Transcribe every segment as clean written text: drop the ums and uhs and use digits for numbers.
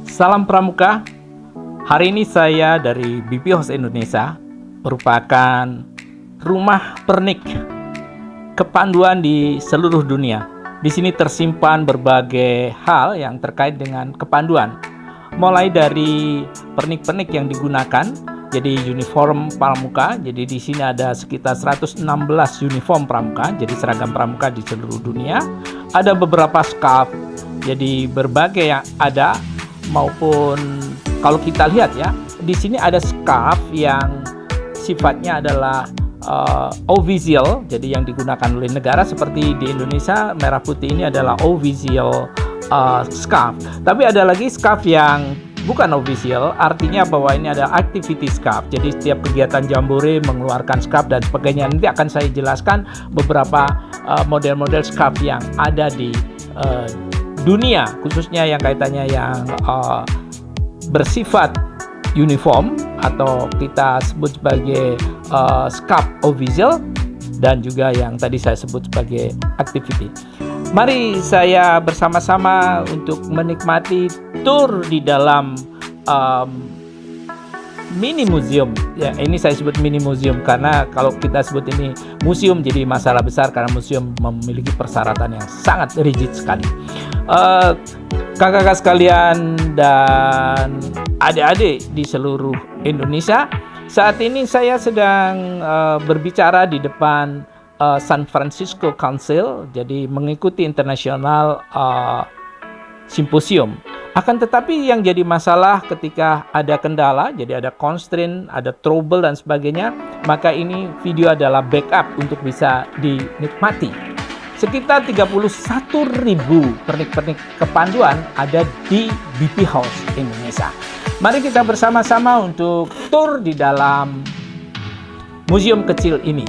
Salam Pramuka. Hari ini saya dari BP House Indonesia, merupakan rumah pernik kepanduan di seluruh dunia. Di sini tersimpan berbagai hal yang terkait dengan kepanduan, mulai dari pernik-pernik yang digunakan, jadi uniform pramuka. Jadi di sini ada sekitar 116 uniform pramuka, jadi seragam pramuka di seluruh dunia. Ada beberapa scarf, jadi berbagai yang ada, maupun kalau kita lihat ya, di sini ada scarf yang sifatnya adalah official, jadi yang digunakan oleh negara. Seperti di Indonesia, merah putih ini adalah official scarf. Tapi ada lagi scarf yang bukan official, artinya bahwa ini ada activity scarf. Jadi setiap kegiatan jambore mengeluarkan scarf dan sebagainya. Nanti akan saya jelaskan beberapa model-model scarf yang ada di dunia, khususnya yang kaitannya yang bersifat uniform atau kita sebut sebagai scarf official, dan juga yang tadi saya sebut sebagai activity. Mari saya bersama-sama untuk menikmati tour di dalam mini museum. Ya, ini saya sebut mini museum karena kalau kita sebut ini museum jadi masalah besar, karena museum memiliki persyaratan yang sangat rigid sekali. Kakak-kakak sekalian dan adik-adik di seluruh Indonesia, saat ini saya sedang berbicara di depan San Francisco Council, jadi mengikuti International Symposium. Akan tetapi yang jadi masalah ketika ada kendala, jadi ada constraint, ada trouble dan sebagainya, maka ini video adalah backup untuk bisa dinikmati. Sekitar 31.000 pernik-pernik kepanduan ada di BP House Indonesia. Mari kita bersama-sama untuk tour di dalam museum kecil ini.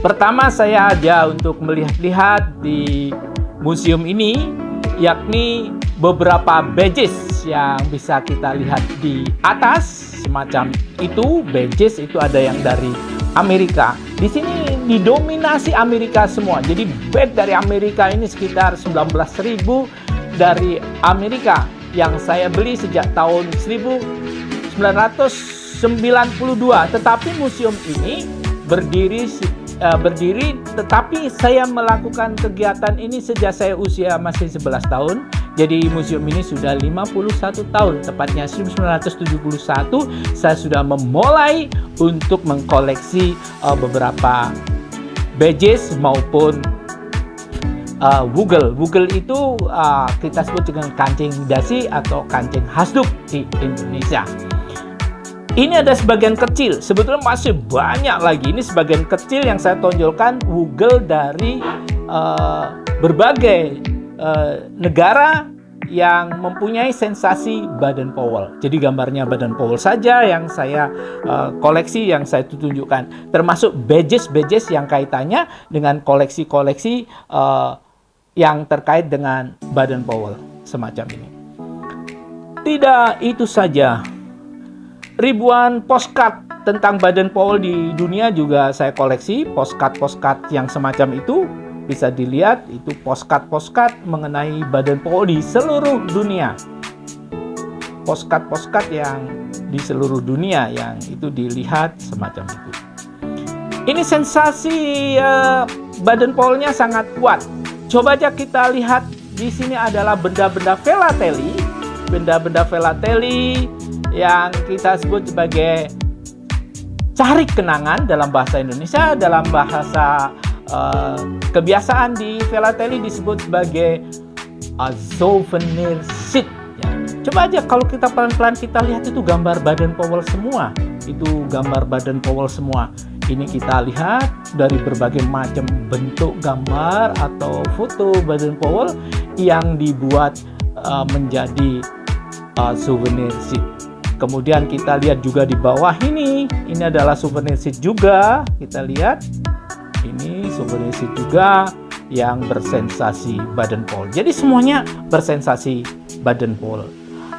Pertama saya ajak untuk melihat-lihat di museum ini, yakni beberapa badges yang bisa kita lihat di atas semacam itu. Badges itu ada yang dari Amerika. Di sini didominasi Amerika semua. Jadi badge dari Amerika ini sekitar 19.000 dari Amerika yang saya beli sejak tahun 1992. Tetapi museum ini berdiri, tetapi saya melakukan kegiatan ini sejak saya usia masih 11 tahun. Jadi museum ini sudah 51 tahun, tepatnya 1971 saya sudah memulai untuk mengkoleksi beberapa badges maupun wugel. Wugel itu kita sebut dengan kancing dasi atau kancing hasduk di Indonesia. Ini ada sebagian kecil, sebetulnya masih banyak lagi. Ini sebagian kecil yang saya tonjolkan wugel dari berbagai negara yang mempunyai sensasi Baden-Powell. Jadi gambarnya Baden-Powell saja yang saya koleksi, yang saya tunjukkan. Termasuk badges-badges yang kaitannya dengan koleksi-koleksi yang terkait dengan Baden-Powell semacam ini. Tidak itu saja. Ribuan postcard tentang Baden-Powell di dunia juga saya koleksi. Postcard-postcard yang semacam itu bisa dilihat, itu postcard-postcard mengenai Baden-Powell di seluruh dunia. Postcard-postcard yang di seluruh dunia yang itu dilihat semacam itu. Ini sensasi Baden-Powell-nya sangat kuat. Coba aja kita lihat, di sini adalah benda-benda filateli. Benda-benda filateli yang kita sebut sebagai carik kenangan dalam bahasa Indonesia. Dalam bahasa kebiasaan di filateli disebut sebagai souvenir sheet. Ya. Coba aja kalau kita pelan-pelan kita lihat, itu gambar Baden-Powell semua. Itu gambar Baden-Powell semua. Ini kita lihat dari berbagai macam bentuk gambar atau foto Baden-Powell yang dibuat menjadi souvenir sheet. Kemudian kita lihat juga di bawah ini adalah souvenir sheet juga. Kita lihat ini souvenir sheet juga yang bersensasi Baden-Powell. Jadi semuanya bersensasi Baden-Powell.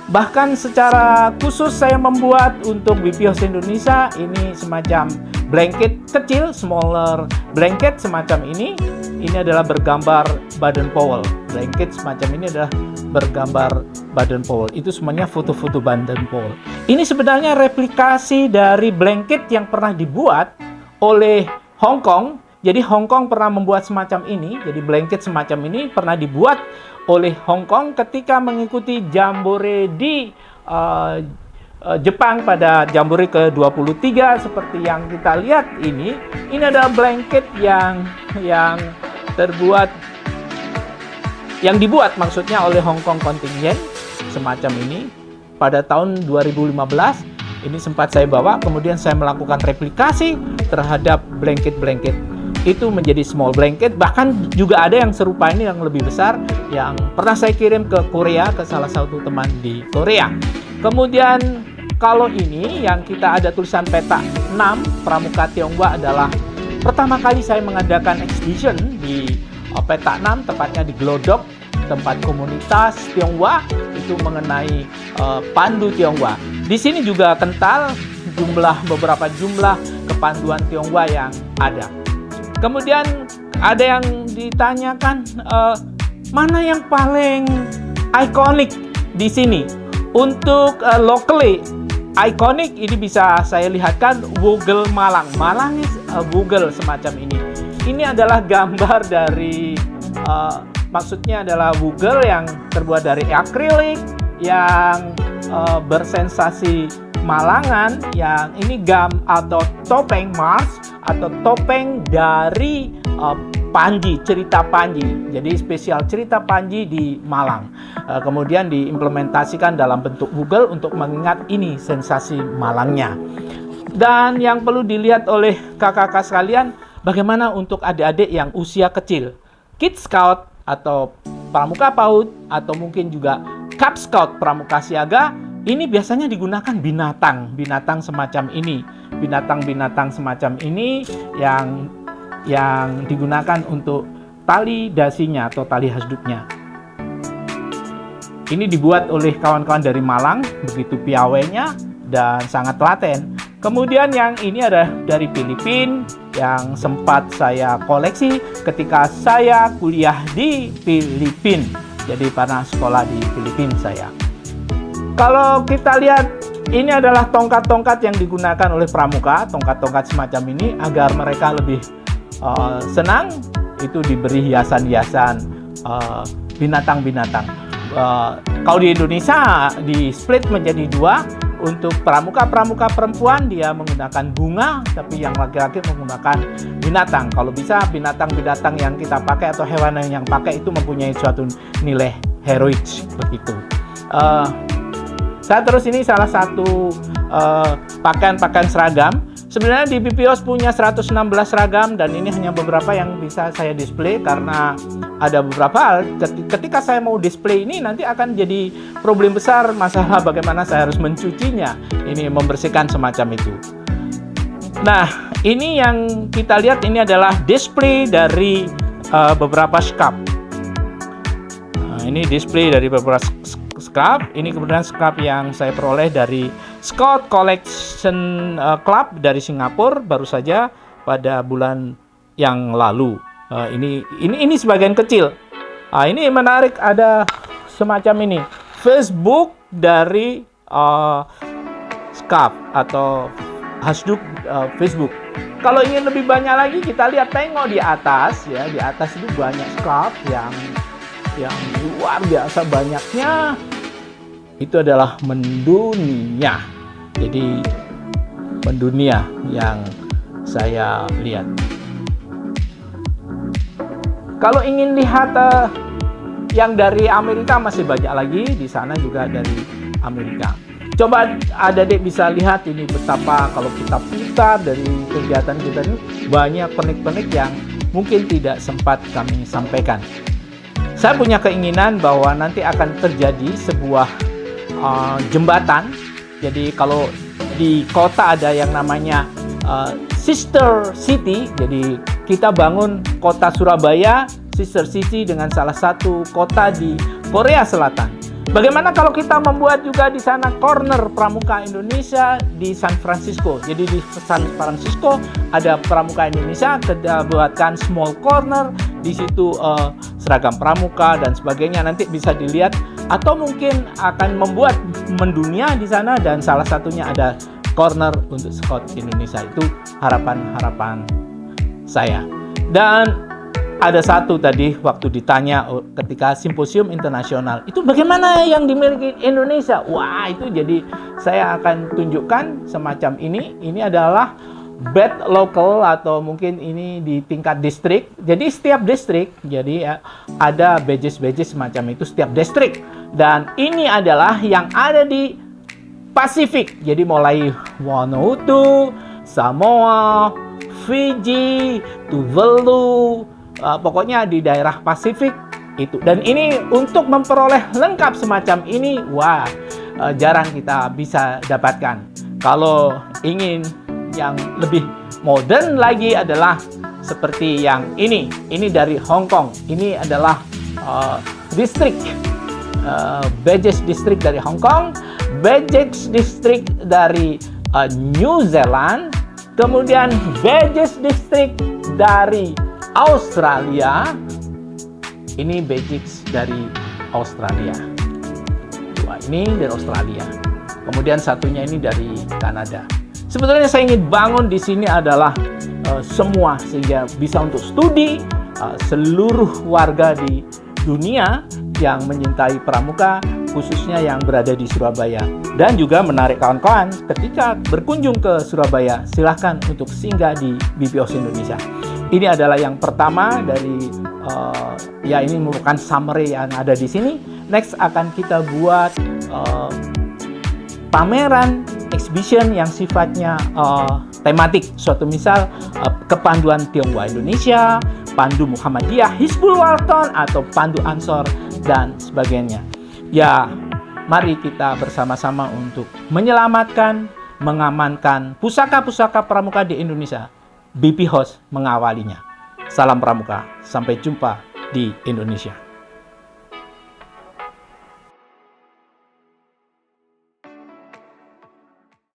Bahkan secara khusus saya membuat untuk BP House Indonesia ini semacam blanket kecil, smaller blanket semacam ini. Ini adalah bergambar Baden-Powell. blanket semacam ini adalah bergambar Baden-Powell. Itu semuanya foto-foto Baden-Powell. Ini sebenarnya replikasi dari blanket yang pernah dibuat oleh Hong Kong. Jadi Hong Kong pernah membuat semacam ini. Jadi blanket semacam ini pernah dibuat oleh Hong Kong ketika mengikuti jambore di Jepang pada jambore ke-23 seperti yang kita lihat ini. Ini adalah blanket yang dibuat maksudnya oleh Hong Kong contingent semacam ini pada tahun 2015. Ini sempat saya bawa, kemudian saya melakukan replikasi terhadap blanket-blanket itu menjadi small blanket. Bahkan juga ada yang serupa ini yang lebih besar yang pernah saya kirim ke Korea, ke salah satu teman di Korea. Kemudian kalau ini yang kita ada tulisan peta 6 Pramuka Tionghoa adalah pertama kali saya mengadakan exhibition di peta 6, tepatnya di Glodok, tempat komunitas Tionghoa itu mengenai pandu Tionghoa. Di sini juga kental beberapa jumlah kepanduan Tionghoa yang ada. Kemudian ada yang ditanyakan mana yang paling ikonik di sini. Untuk locally ikonik ini bisa saya lihatkan Wugel Malang. Malang Wugel semacam ini. Ini adalah gambar dari maksudnya adalah wugel yang terbuat dari akrilik yang bersensasi malangan, yang ini atau topeng Mars atau topeng dari Panji, cerita Panji. Jadi spesial cerita Panji di Malang. Kemudian diimplementasikan dalam bentuk wugel untuk mengingat ini sensasi Malangnya. Dan yang perlu dilihat oleh kakak-kakak sekalian, bagaimana untuk adik-adik yang usia kecil. Kid Scout atau Pramuka PAUD atau mungkin juga Cub Scout Pramuka Siaga, ini biasanya digunakan binatang semacam ini. Binatang-binatang semacam ini yang digunakan untuk tali dasinya atau tali hasduknya. Ini dibuat oleh kawan-kawan dari Malang, begitu piawainya dan sangat telaten. Kemudian yang ini ada dari Filipina yang sempat saya koleksi ketika saya kuliah di Filipina. Jadi pernah sekolah di Filipina saya. Kalau kita lihat, ini adalah tongkat-tongkat yang digunakan oleh pramuka, tongkat-tongkat semacam ini agar mereka lebih senang, itu diberi hiasan-hiasan binatang-binatang. Kalau di Indonesia di split menjadi dua. Untuk pramuka-pramuka perempuan dia menggunakan bunga, tapi yang laki-laki menggunakan binatang. Kalau bisa binatang-binatang yang kita pakai atau hewan yang pakai itu mempunyai suatu nilai heroik begitu. Saya terus ini salah satu pakaian-pakaian seragam. Sebenarnya di BPOS punya 116 seragam dan ini hanya beberapa yang bisa saya display karena ada beberapa hal. Ketika saya mau display ini nanti akan jadi problem besar masalah bagaimana saya harus mencucinya. Ini membersihkan semacam itu. Nah, ini yang kita lihat ini adalah display dari beberapa scarf. Nah, ini display dari beberapa scarf. Ini kemudian scarf yang saya peroleh dari Scott Collection Club dari Singapura baru saja pada bulan yang lalu. Ini sebagian kecil. Ini menarik, ada semacam ini Facebook dari scarf atau hasduk Facebook. Kalau ingin lebih banyak lagi kita lihat, tengok di atas ya, di atas itu banyak scarf yang luar biasa banyaknya. Itu adalah mendunia. Jadi mendunia yang saya lihat. Kalau ingin lihat yang dari Amerika masih banyak lagi, di sana juga dari Amerika. Coba adik-adik bisa lihat ini betapa kalau kita putar dari kegiatan kita ini banyak pernik-pernik yang mungkin tidak sempat kami sampaikan. Saya punya keinginan bahwa nanti akan terjadi sebuah jembatan. Jadi kalau di kota ada yang namanya Sister City, jadi kita bangun kota Surabaya Sister City dengan salah satu kota di Korea Selatan. Bagaimana kalau kita membuat juga di sana corner pramuka Indonesia di San Francisco? Jadi di San Francisco ada pramuka Indonesia, kita buatkan small corner. Di situ seragam pramuka dan sebagainya, nanti bisa dilihat, atau mungkin akan membuat mendunia di sana, dan salah satunya ada corner untuk Scout Indonesia. Itu harapan-harapan saya. Dan ada satu tadi waktu ditanya ketika simposium internasional, itu bagaimana yang dimiliki Indonesia? Wah, itu jadi saya akan tunjukkan semacam ini. Ini adalah badge local, atau mungkin ini di tingkat distrik. Jadi setiap distrik, jadi ada badges semacam itu setiap distrik. Dan ini adalah yang ada di Pasifik. Jadi mulai Vanuatu, Samoa, Fiji, Tuvalu, pokoknya di daerah Pasifik itu. Dan ini untuk memperoleh lengkap semacam ini, wah, jarang kita bisa dapatkan. Kalau ingin yang lebih modern lagi adalah seperti yang ini. Ini dari Hong Kong. Ini adalah distrik, badges distrik dari Hong Kong, badges distrik dari New Zealand, kemudian badges distrik dari Australia. Ini badges dari Australia. Wah, ini dari Australia. Kemudian satunya ini dari Kanada. Sebetulnya saya ingin bangun di sini adalah semua, sehingga bisa untuk studi seluruh warga di dunia yang menyintai pramuka, khususnya yang berada di Surabaya. Dan juga menarik kawan-kawan ketika berkunjung ke Surabaya, silahkan untuk singgah di BPOS Indonesia. Ini adalah yang pertama dari ini merupakan summary yang ada di sini. Next akan kita buat pameran exhibition yang sifatnya tematik. Suatu misal kepanduan Tionghoa Indonesia, Pandu Muhammadiyah, Hizbul Walton, atau Pandu Ansor dan sebagainya. Ya, mari kita bersama-sama untuk menyelamatkan, mengamankan pusaka-pusaka pramuka di Indonesia. BPOS mengawalinya. Salam pramuka, sampai jumpa di Indonesia.